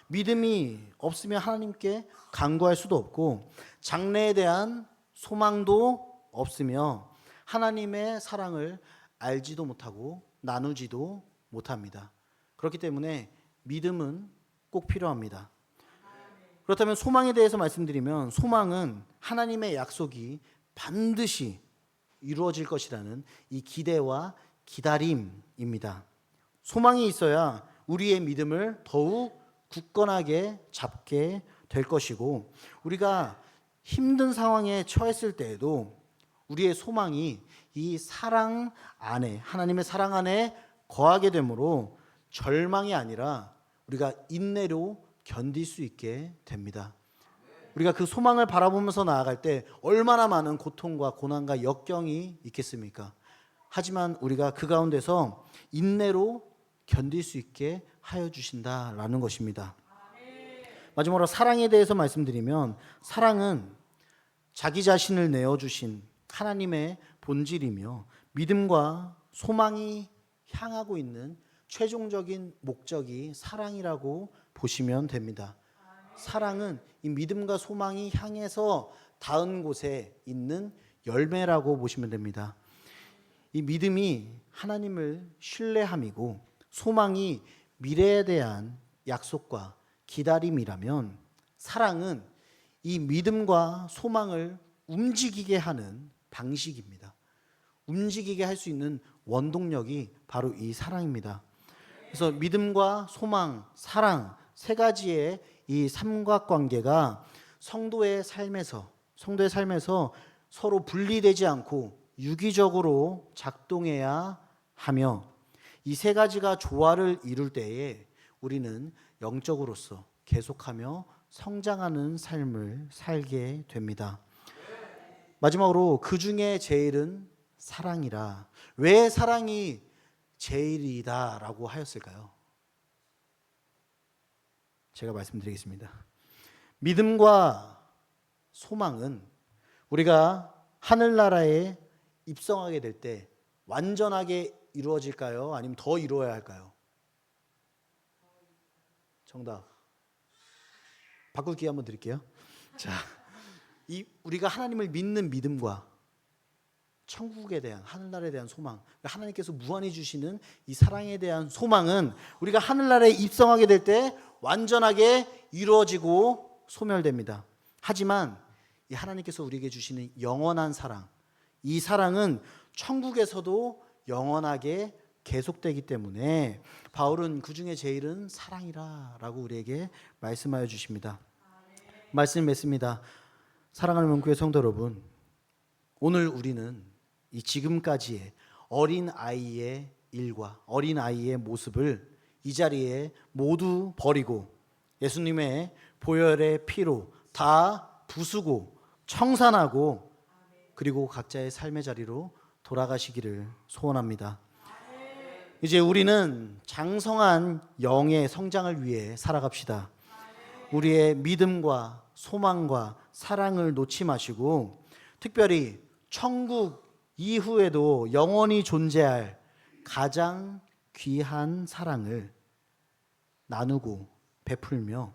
믿음이 없으면 하나님께 간구할 수도 없고, 장래에 대한 소망도 없으며 하나님의 사랑을 알지도 못하고 나누지도 못합니다. 그렇기 때문에 믿음은 꼭 필요합니다. 그렇다면 소망에 대해서 말씀드리면, 소망은 하나님의 약속이 반드시 이루어질 것이라는 이 기대와 기다림입니다. 소망이 있어야 우리의 믿음을 더욱 굳건하게 잡게 될 것이고, 우리가 힘든 상황에 처했을 때에도 우리의 소망이 이 사랑 안에, 하나님의 사랑 안에 거하게 되므로 절망이 아니라 우리가 인내로 견딜 수 있게 됩니다. 우리가 그 소망을 바라보면서 나아갈 때 얼마나 많은 고통과 고난과 역경이 있겠습니까? 하지만 우리가 그 가운데서 인내로 견딜 수 있게 하여 주신다라는 것입니다. 마지막으로 사랑에 대해서 말씀드리면, 사랑은 자기 자신을 내어주신 하나님의 본질이며 믿음과 소망이 향하고 있는 최종적인 목적이 사랑이라고 보시면 됩니다. 사랑은 이 믿음과 소망이 향해서 닿은 곳에 있는 열매라고 보시면 됩니다. 이 믿음이 하나님을 신뢰함이고 소망이 미래에 대한 약속과 기다림이라면, 사랑은 이 믿음과 소망을 움직이게 하는 방식입니다. 움직이게 할 수 있는 원동력이 바로 이 사랑입니다. 그래서 믿음과 소망, 사랑 세 가지의 이 삼각관계가 성도의 삶에서 서로 분리되지 않고 유기적으로 작동해야 하며, 이 세 가지가 조화를 이룰 때에 우리는 영적으로서 계속하며 성장하는 삶을 살게 됩니다. 마지막으로 그 중에 제일은 사랑이라. 왜 사랑이 제일이다라고 하였을까요? 제가 말씀드리겠습니다. 믿음과 소망은 우리가 하늘나라에 입성하게 될 때 완전하게 이루어질까요? 아니면 더 이루어야 할까요? 정답. 바꿀 기회 한번 드릴게요. 자, 우리가 하나님을 믿는 믿음과 천국에 대한, 하늘나라에 대한 소망, 하나님께서 무한히 주시는 이 사랑에 대한 소망은 우리가 하늘나라에 입성하게 될 때 완전하게 이루어지고 소멸됩니다. 하지만 이 하나님께서 우리에게 주시는 영원한 사랑, 이 사랑은 천국에서도 영원하게 계속되기 때문에 바울은 그 중에 제일은 사랑이라라고 우리에게 말씀하여 주십니다. 말씀 맺습니다. 사랑하는 문교회 성도 여러분, 오늘 우리는 이 지금까지의 어린 아이의 일과 어린 아이의 모습을 이 자리에 모두 버리고 예수님의 보혈의 피로 다 부수고 청산하고 그리고 각자의 삶의 자리로 돌아가시기를 소원합니다. 이제 우리는 장성한 영의 성장을 위해 살아갑시다. 우리의 믿음과 소망과 사랑을 놓지 마시고 특별히 천국 이후에도 영원히 존재할 가장 귀한 사랑을 나누고 베풀며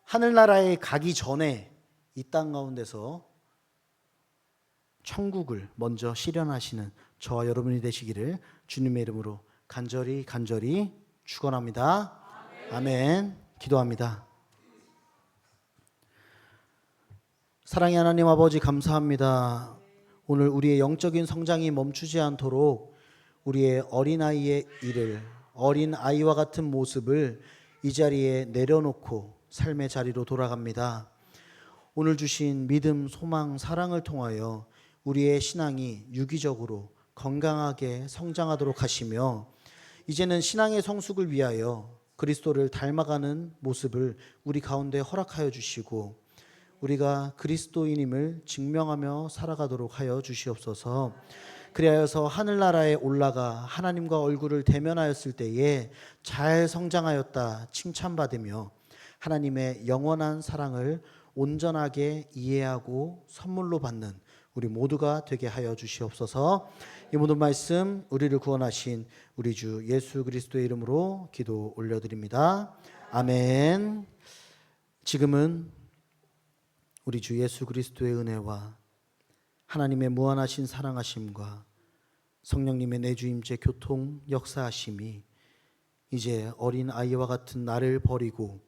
하늘나라에 가기 전에 이 땅 가운데서 천국을 먼저 실현하시는 저와 여러분이 되시기를 주님의 이름으로 간절히 축원합니다. 아멘. 기도합니다. 사랑의 하나님 아버지 감사합니다. 오늘 우리의 영적인 성장이 멈추지 않도록 우리의 어린아이의 일을, 어린아이와 같은 모습을 이 자리에 내려놓고 삶의 자리로 돌아갑니다. 오늘 주신 믿음, 소망, 사랑을 통하여 우리의 신앙이 유기적으로 건강하게 성장하도록 하시며 이제는 신앙의 성숙을 위하여 그리스도를 닮아가는 모습을 우리 가운데 허락하여 주시고 우리가 그리스도인임을 증명하며 살아가도록 하여 주시옵소서. 그리하여서 하늘나라에 올라가 하나님과 얼굴을 대면하였을 때에 잘 성장하였다 칭찬받으며 하나님의 영원한 사랑을 온전하게 이해하고 선물로 받는 우리 모두가 되게 하여 주시옵소서. 이 모든 말씀 우리를 구원하신 우리 주 예수 그리스도의 이름으로 기도 올려드립니다. 아멘. 지금은 우리 주 예수 그리스도의 은혜와 하나님의 무한하신 사랑하심과 성령님의 내주임제 교통 역사하심이 이제 어린 아이와 같은 나를 버리고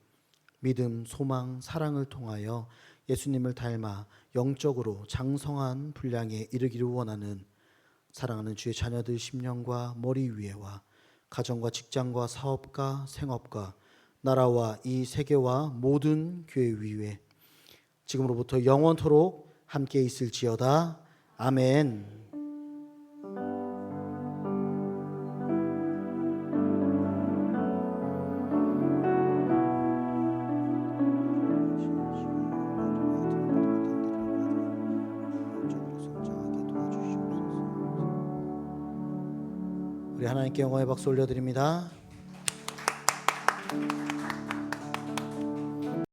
믿음, 소망, 사랑을 통하여 예수님을 닮아 영적으로 장성한 분량에 이르기를 원하는 사랑하는 주의 자녀들 심령과 머리 위에와 가정과 직장과 사업과 생업과 나라와 이 세계와 모든 교회 위에 지금으로부터 영원토록 함께 있을지어다. 아멘. 우리 하나님께 영광의 박수 올려드립니다.